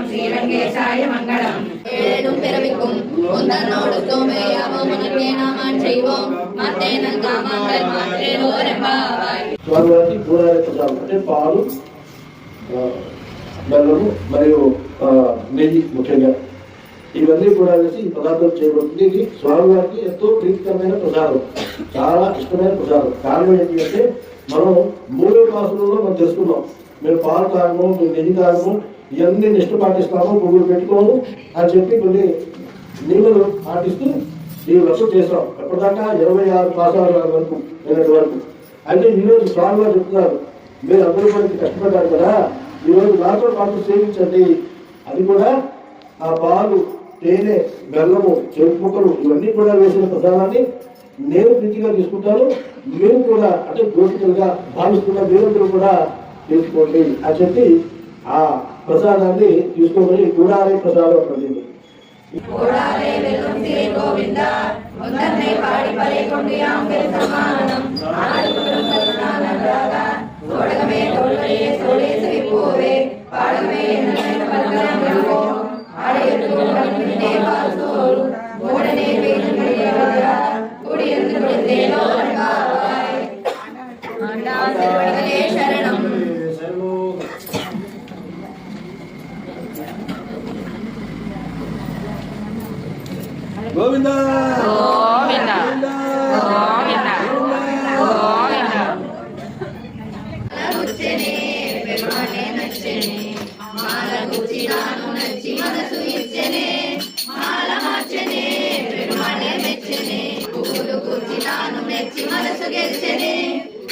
श्रीरंगेशाय मंगलम ஏடும் பிறவிக்கும் உந்தனோடு தோமையாவோமுனக்கே நாமான் செய்வோம் மாத்தேனன் காமாங்கள் மாற்றேலோరెంబావాయ్ స్వామివారికి పూరాయ ప్రసాదం అంటే పాలు బెల్లము మరియు నెయ్యి ముఖ్యంగా ఇవన్నీ కూడా వేసి ఈ పదార్థం చేయబడుతుంది. ఇది స్వామివారికి ఎంతో ప్రీతికరమైన ప్రసాదం, చాలా ఇష్టమైన ప్రసాదం. కారణం ఏంటి అంటే మనం 3 మాసాలలో మనం తెలుసుకున్నాం, మేము పాలు తాగము, మేము నెయ్యి తాగము, ఇవన్నీ నిష్ట పాటిస్తాము, పువ్వులు పెట్టుకోము అని చెప్పి కొన్ని నియమాలు పాటిస్తూ ఈ వ్రతం చేస్తాం. ఎప్పటిదాకా 26 మాసాల వరకు నిన్నటి వరకు. అయితే ఈరోజు స్వామివారు చెప్తున్నారు, మీరు అందరూ మనకి కష్టపడ్డారు కదా, ఈరోజు నాతో పాటు సేవించండి. అది కూడా ఆ పాలు, తేనె, బెల్లము, చెరుకు ముక్కలు ఇవన్నీ కూడా వేసిన ప్రసాదాన్ని నేను ప్రీతిగా తీసుకుంటాను. మీరు కూడా అంటే గోపికలుగా భావిస్తున్న మీరందరూ కూడా తీసుకోండి అని చెప్పి ఆ ప్రసాదాన్ని తీసుకోమని కూడారే ప్రసాదం అంటుంది. గోవింద గోవింద గోవింద గోవింద నచ్చనే పెరుమనే నచ్చనే మాల గుచినాను నచ్చి మనసు ఇచ్చనే మాల మార్చనే పెరుమనే మెచ్చనే పూలు గుచినాను మెచ్చి మనసు గెలిచెనే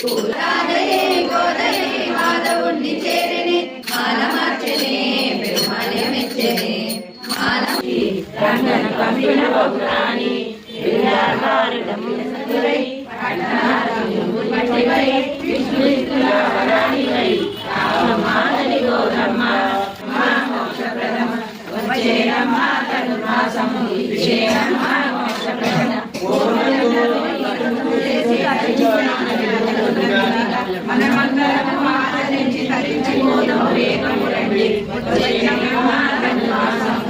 పూలాడయే గోదయే మాధవుణ్ణి చేరనే మాల మార్చనే పెరుమనే మెచ్చనే రంగన కంపిన బహురాణి విద్యాకారకముల సతురై పట్టణారముపటివై విష్ణువరాణివై రామమానని గోరమ్మ మా మోక్షప్రదమ వచ్చేరమ్మ తను మాసము విషేరమ్మ మోక్షప్రదమ మనమందరము ఆదరించి తరించి పోదము వేగము రండి వచ్చేరమ్మ తను మాసము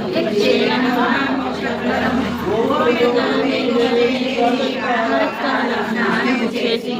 చేసి